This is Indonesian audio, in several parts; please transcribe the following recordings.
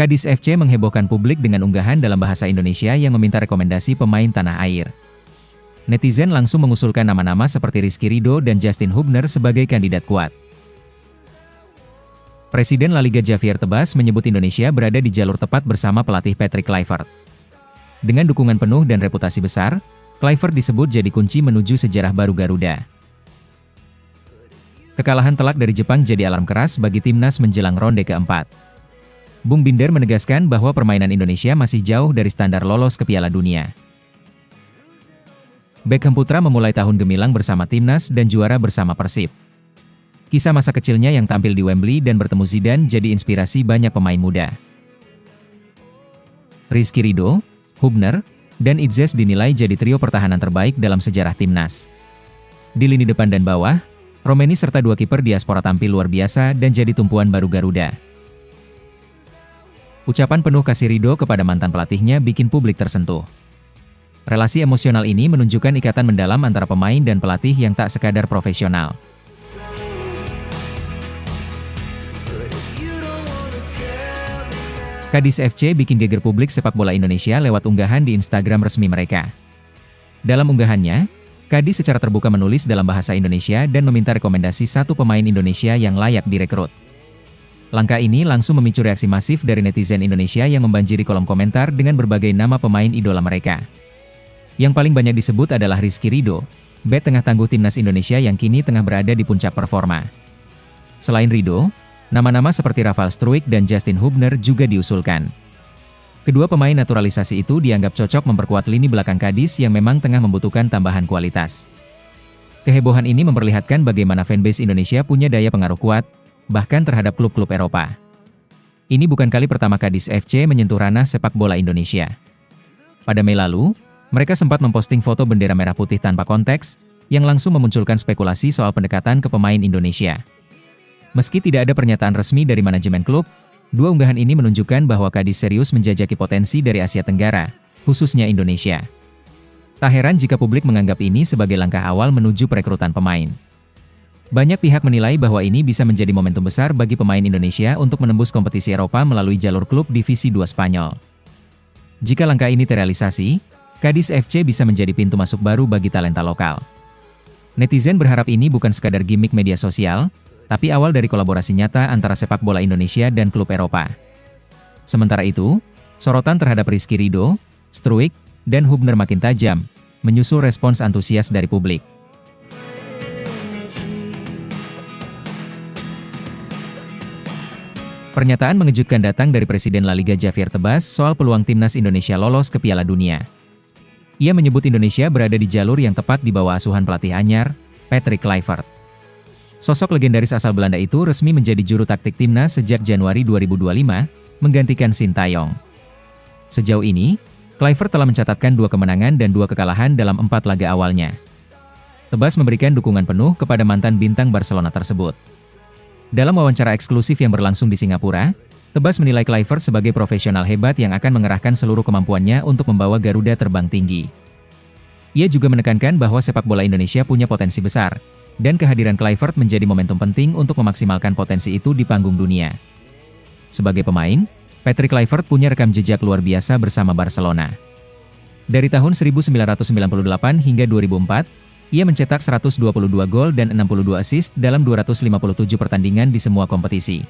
Kadis FC menghebohkan publik dengan unggahan dalam bahasa Indonesia yang meminta rekomendasi pemain tanah air. Netizen langsung mengusulkan nama-nama seperti Rizky Ridho dan Justin Hubner sebagai kandidat kuat. Presiden La Liga Javier Tebas menyebut Indonesia berada di jalur tepat bersama pelatih Patrick Kluivert. Dengan dukungan penuh dan reputasi besar, Kluivert disebut jadi kunci menuju sejarah baru Garuda. Kekalahan telak dari Jepang jadi alarm keras bagi timnas menjelang ronde keempat. Bung Binder menegaskan bahwa permainan Indonesia masih jauh dari standar lolos ke Piala Dunia. Beckham Putra memulai tahun gemilang bersama timnas dan juara bersama Persib. Kisah masa kecilnya yang tampil di Wembley dan bertemu Zidane jadi inspirasi banyak pemain muda. Rizky Ridho, Hubner, dan Idzes dinilai jadi trio pertahanan terbaik dalam sejarah timnas. Di lini depan dan bawah, Romeni serta dua kiper diaspora tampil luar biasa dan jadi tumpuan baru Garuda. Ucapan penuh kasih Ridho kepada mantan pelatihnya bikin publik tersentuh. Relasi emosional ini menunjukkan ikatan mendalam antara pemain dan pelatih yang tak sekadar profesional. Kadis FC bikin geger publik sepak bola Indonesia lewat unggahan di Instagram resmi mereka. Dalam unggahannya, Kadis secara terbuka menulis dalam bahasa Indonesia dan meminta rekomendasi satu pemain Indonesia yang layak direkrut. Langkah ini langsung memicu reaksi masif dari netizen Indonesia yang membanjiri kolom komentar dengan berbagai nama pemain idola mereka. Yang paling banyak disebut adalah Rizky Ridho, bek tengah tangguh timnas Indonesia yang kini tengah berada di puncak performa. Selain Ridho, nama-nama seperti Rafal Struijk dan Justin Hubner juga diusulkan. Kedua pemain naturalisasi itu dianggap cocok memperkuat lini belakang Kadis yang memang tengah membutuhkan tambahan kualitas. Kehebohan ini memperlihatkan bagaimana fanbase Indonesia punya daya pengaruh kuat, bahkan terhadap klub-klub Eropa. Ini bukan kali pertama Kadis FC menyentuh ranah sepak bola Indonesia. Pada Mei lalu, mereka sempat memposting foto bendera merah putih tanpa konteks, yang langsung memunculkan spekulasi soal pendekatan ke pemain Indonesia. Meski tidak ada pernyataan resmi dari manajemen klub, dua unggahan ini menunjukkan bahwa Kadis serius menjajaki potensi dari Asia Tenggara, khususnya Indonesia. Tak heran jika publik menganggap ini sebagai langkah awal menuju perekrutan pemain. Banyak pihak menilai bahwa ini bisa menjadi momentum besar bagi pemain Indonesia untuk menembus kompetisi Eropa melalui jalur klub Divisi 2 Spanyol. Jika langkah ini terrealisasi, Kadis FC bisa menjadi pintu masuk baru bagi talenta lokal. Netizen berharap ini bukan sekadar gimmick media sosial, tapi awal dari kolaborasi nyata antara sepak bola Indonesia dan klub Eropa. Sementara itu, sorotan terhadap Rizky Ridho, Struijk, dan Hubner makin tajam, menyusul respons antusias dari publik. Pernyataan mengejutkan datang dari Presiden La Liga Javier Tebas soal peluang timnas Indonesia lolos ke Piala Dunia. Ia menyebut Indonesia berada di jalur yang tepat di bawah asuhan pelatih anyar, Patrick Kluivert. Sosok legendaris asal Belanda itu resmi menjadi juru taktik timnas sejak Januari 2025, menggantikan Sintayong. Sejauh ini, Kluivert telah mencatatkan 2 kemenangan dan 2 kekalahan dalam 4 laga awalnya. Tebas memberikan dukungan penuh kepada mantan bintang Barcelona tersebut. Dalam wawancara eksklusif yang berlangsung di Singapura, Tebas menilai Kluivert sebagai profesional hebat yang akan mengerahkan seluruh kemampuannya untuk membawa Garuda terbang tinggi. Ia juga menekankan bahwa sepak bola Indonesia punya potensi besar, dan kehadiran Kluivert menjadi momentum penting untuk memaksimalkan potensi itu di panggung dunia. Sebagai pemain, Patrick Kluivert punya rekam jejak luar biasa bersama Barcelona. Dari tahun 1998 hingga 2004, ia mencetak 122 gol dan 62 assist dalam 257 pertandingan di semua kompetisi.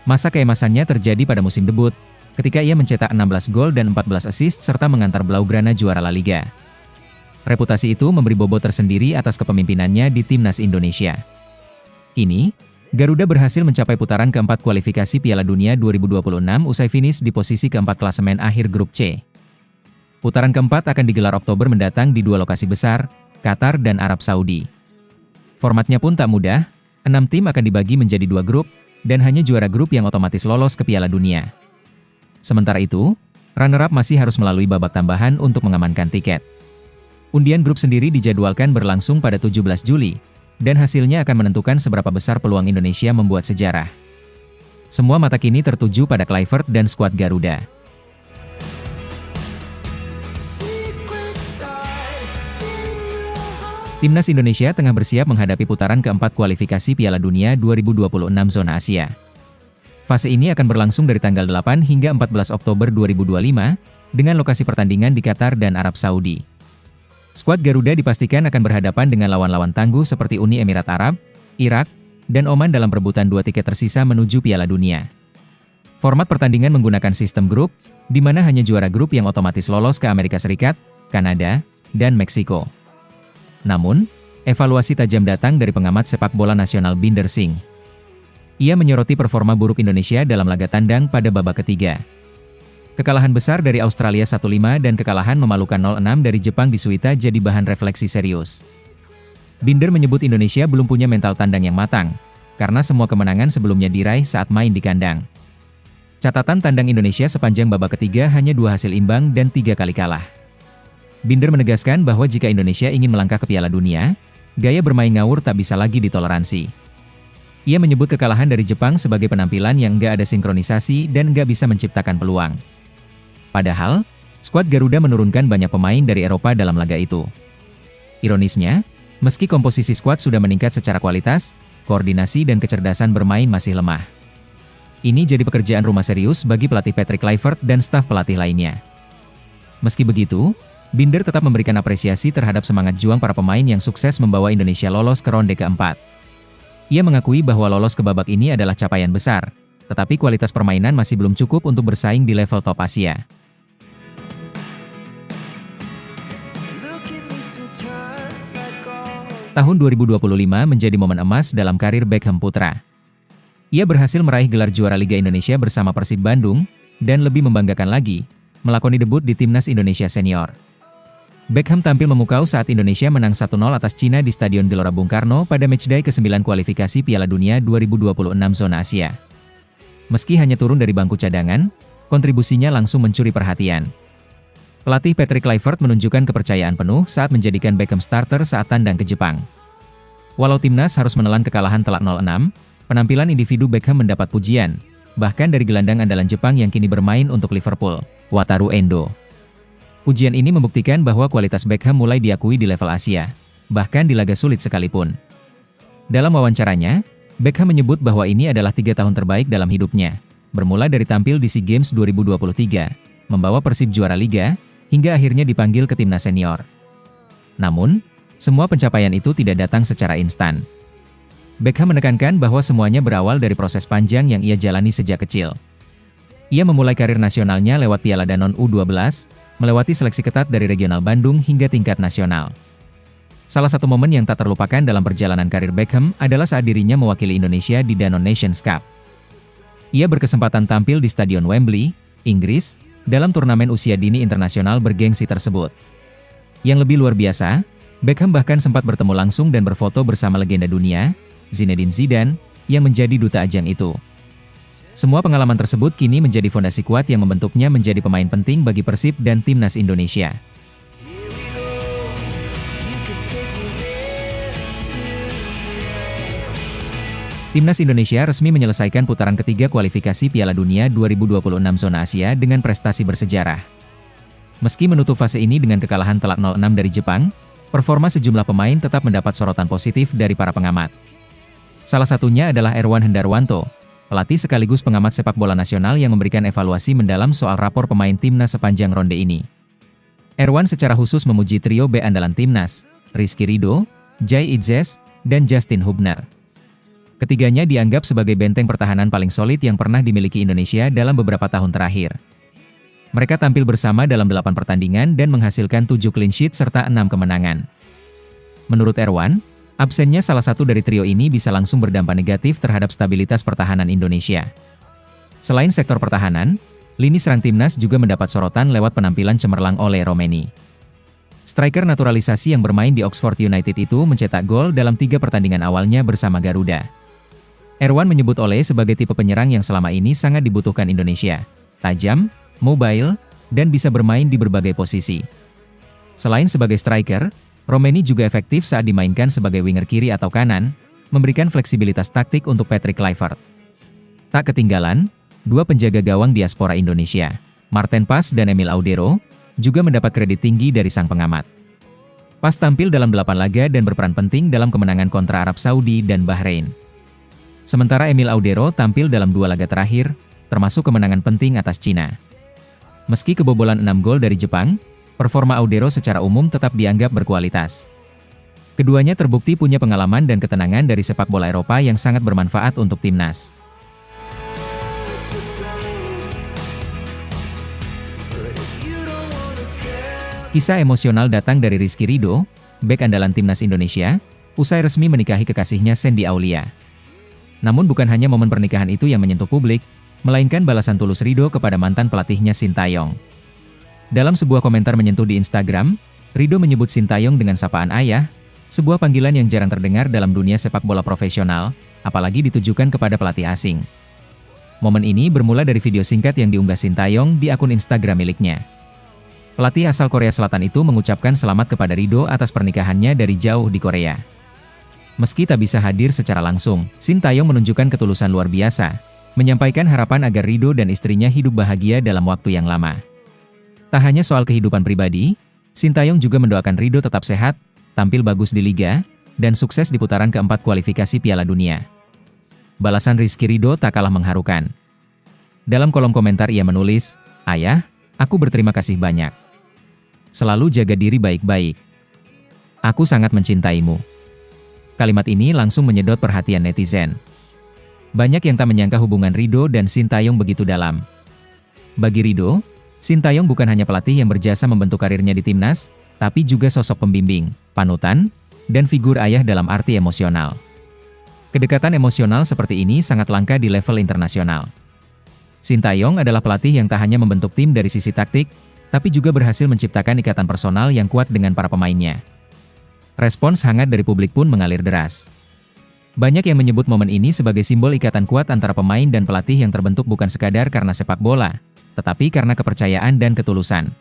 Masa keemasannya terjadi pada musim debut, ketika ia mencetak 16 gol dan 14 assist serta mengantar Blaugrana juara La Liga. Reputasi itu memberi bobot tersendiri atas kepemimpinannya di timnas Indonesia. Kini, Garuda berhasil mencapai putaran keempat kualifikasi Piala Dunia 2026 usai finish di posisi keempat klasemen akhir grup C. Putaran keempat akan digelar Oktober mendatang di 2 lokasi besar, Qatar dan Arab Saudi. Formatnya pun tak mudah, 6 tim akan dibagi menjadi 2 grup, dan hanya juara grup yang otomatis lolos ke Piala Dunia. Sementara itu, runner-up masih harus melalui babak tambahan untuk mengamankan tiket. Undian grup sendiri dijadwalkan berlangsung pada 17 Juli, dan hasilnya akan menentukan seberapa besar peluang Indonesia membuat sejarah. Semua mata kini tertuju pada Kluivert dan skuad Garuda. Timnas Indonesia tengah bersiap menghadapi putaran keempat kualifikasi Piala Dunia 2026 zona Asia. Fase ini akan berlangsung dari tanggal 8 hingga 14 Oktober 2025, dengan lokasi pertandingan di Qatar dan Arab Saudi. Skuad Garuda dipastikan akan berhadapan dengan lawan-lawan tangguh seperti Uni Emirat Arab, Irak, dan Oman dalam perebutan 2 tiket tersisa menuju Piala Dunia. Format pertandingan menggunakan sistem grup, di mana hanya juara grup yang otomatis lolos ke Amerika Serikat, Kanada, dan Meksiko. Namun, evaluasi tajam datang dari pengamat sepak bola nasional Binder Singh. Ia menyoroti performa buruk Indonesia dalam laga tandang pada babak ketiga. Kekalahan besar dari Australia 1-5 dan kekalahan memalukan 0-6 dari Jepang di Suita jadi bahan refleksi serius. Binder menyebut Indonesia belum punya mental tandang yang matang, karena semua kemenangan sebelumnya diraih saat main di kandang. Catatan tandang Indonesia sepanjang babak ketiga hanya 2 hasil imbang dan 3 kali kalah. Binder menegaskan bahwa jika Indonesia ingin melangkah ke Piala Dunia, gaya bermain ngawur tak bisa lagi ditoleransi. Ia menyebut kekalahan dari Jepang sebagai penampilan yang nggak ada sinkronisasi dan nggak bisa menciptakan peluang. Padahal, skuad Garuda menurunkan banyak pemain dari Eropa dalam laga itu. Ironisnya, meski komposisi skuad sudah meningkat secara kualitas, koordinasi dan kecerdasan bermain masih lemah. Ini jadi pekerjaan rumah serius bagi pelatih Patrick Kluivert dan staf pelatih lainnya. Meski begitu, Binder tetap memberikan apresiasi terhadap semangat juang para pemain yang sukses membawa Indonesia lolos ke ronde keempat. Ia mengakui bahwa lolos ke babak ini adalah capaian besar, tetapi kualitas permainan masih belum cukup untuk bersaing di level top Asia. Tahun 2025 menjadi momen emas dalam karir Beckham putra. Ia berhasil meraih gelar juara Liga Indonesia bersama Persib Bandung, dan lebih membanggakan lagi, melakoni debut di Timnas Indonesia Senior. Beckham tampil memukau saat Indonesia menang 1-0 atas Cina di Stadion Gelora Bung Karno pada matchday ke-9 kualifikasi Piala Dunia 2026 zona Asia. Meski hanya turun dari bangku cadangan, kontribusinya langsung mencuri perhatian. Pelatih Patrick Kluivert menunjukkan kepercayaan penuh saat menjadikan Beckham starter saat tandang ke Jepang. Walau timnas harus menelan kekalahan telak 0-6, penampilan individu Beckham mendapat pujian, bahkan dari gelandang andalan Jepang yang kini bermain untuk Liverpool, Wataru Endo. Ujian ini membuktikan bahwa kualitas Beckham mulai diakui di level Asia, bahkan di laga sulit sekalipun. Dalam wawancaranya, Beckham menyebut bahwa ini adalah 3 tahun terbaik dalam hidupnya, bermula dari tampil di SEA Games 2023, membawa Persib juara Liga, hingga akhirnya dipanggil ke timnas senior. Namun, semua pencapaian itu tidak datang secara instan. Beckham menekankan bahwa semuanya berawal dari proses panjang yang ia jalani sejak kecil. Ia memulai karir nasionalnya lewat Piala Danone U12, melewati seleksi ketat dari regional Bandung hingga tingkat nasional. Salah satu momen yang tak terlupakan dalam perjalanan karir Beckham adalah saat dirinya mewakili Indonesia di Danone Nations Cup. Ia berkesempatan tampil di Stadion Wembley, Inggris, dalam turnamen usia dini internasional bergengsi tersebut. Yang lebih luar biasa, Beckham bahkan sempat bertemu langsung dan berfoto bersama legenda dunia, Zinedine Zidane, yang menjadi duta ajang itu. Semua pengalaman tersebut kini menjadi fondasi kuat yang membentuknya menjadi pemain penting bagi Persib dan Timnas Indonesia. Timnas Indonesia resmi menyelesaikan putaran ketiga kualifikasi Piala Dunia 2026 zona Asia dengan prestasi bersejarah. Meski menutup fase ini dengan kekalahan telak 0-6 dari Jepang, performa sejumlah pemain tetap mendapat sorotan positif dari para pengamat. Salah satunya adalah Erwan Hendarwanto, pelatih sekaligus pengamat sepak bola nasional yang memberikan evaluasi mendalam soal rapor pemain timnas sepanjang ronde ini. Erwan secara khusus memuji trio B andalan timnas, Rizky Ridho, Jai Idzes, dan Justin Hubner. Ketiganya dianggap sebagai benteng pertahanan paling solid yang pernah dimiliki Indonesia dalam beberapa tahun terakhir. Mereka tampil bersama dalam 8 pertandingan dan menghasilkan 7 clean sheet serta 6 kemenangan. Menurut Erwan, absennya salah satu dari trio ini bisa langsung berdampak negatif terhadap stabilitas pertahanan Indonesia. Selain sektor pertahanan, lini serang timnas juga mendapat sorotan lewat penampilan cemerlang oleh Romeni. Striker naturalisasi yang bermain di Oxford United itu mencetak gol dalam 3 pertandingan awalnya bersama Garuda. Erwan menyebut Ole sebagai tipe penyerang yang selama ini sangat dibutuhkan Indonesia. Tajam, mobile, dan bisa bermain di berbagai posisi. Selain sebagai striker, Romeni juga efektif saat dimainkan sebagai winger kiri atau kanan, memberikan fleksibilitas taktik untuk Patrick Kluivert. Tak ketinggalan, 2 penjaga gawang diaspora Indonesia, Marten Pas dan Emil Audero, juga mendapat kredit tinggi dari sang pengamat. Pas tampil dalam 8 laga dan berperan penting dalam kemenangan kontra Arab Saudi dan Bahrain. Sementara Emil Audero tampil dalam 2 laga terakhir, termasuk kemenangan penting atas Cina. Meski kebobolan 6 gol dari Jepang, performa Audero secara umum tetap dianggap berkualitas. Keduanya terbukti punya pengalaman dan ketenangan dari sepak bola Eropa yang sangat bermanfaat untuk timnas. Kisah emosional datang dari Rizky Ridho, bek andalan timnas Indonesia, usai resmi menikahi kekasihnya Sandy Aulia. Namun bukan hanya momen pernikahan itu yang menyentuh publik, melainkan balasan tulus Ridho kepada mantan pelatihnya Sintayong. Dalam sebuah komentar menyentuh di Instagram, Ridho menyebut Sintayong dengan sapaan ayah, sebuah panggilan yang jarang terdengar dalam dunia sepak bola profesional, apalagi ditujukan kepada pelatih asing. Momen ini bermula dari video singkat yang diunggah Sintayong di akun Instagram miliknya. Pelatih asal Korea Selatan itu mengucapkan selamat kepada Ridho atas pernikahannya dari jauh di Korea. Meski tak bisa hadir secara langsung, Sintayong menunjukkan ketulusan luar biasa, menyampaikan harapan agar Ridho dan istrinya hidup bahagia dalam waktu yang lama. Tak hanya soal kehidupan pribadi, Sintayong juga mendoakan Ridho tetap sehat, tampil bagus di Liga, dan sukses di putaran keempat kualifikasi Piala Dunia. Balasan Rizky Ridho tak kalah mengharukan. Dalam kolom komentar ia menulis, "Ayah, aku berterima kasih banyak. Selalu jaga diri baik-baik. Aku sangat mencintaimu." Kalimat ini langsung menyedot perhatian netizen. Banyak yang tak menyangka hubungan Ridho dan Sintayong begitu dalam. Bagi Ridho, Sintayong bukan hanya pelatih yang berjasa membentuk karirnya di timnas, tapi juga sosok pembimbing, panutan, dan figur ayah dalam arti emosional. Kedekatan emosional seperti ini sangat langka di level internasional. Sintayong adalah pelatih yang tak hanya membentuk tim dari sisi taktik, tapi juga berhasil menciptakan ikatan personal yang kuat dengan para pemainnya. Respons hangat dari publik pun mengalir deras. Banyak yang menyebut momen ini sebagai simbol ikatan kuat antara pemain dan pelatih yang terbentuk bukan sekadar karena sepak bola, tetapi karena kepercayaan dan ketulusan.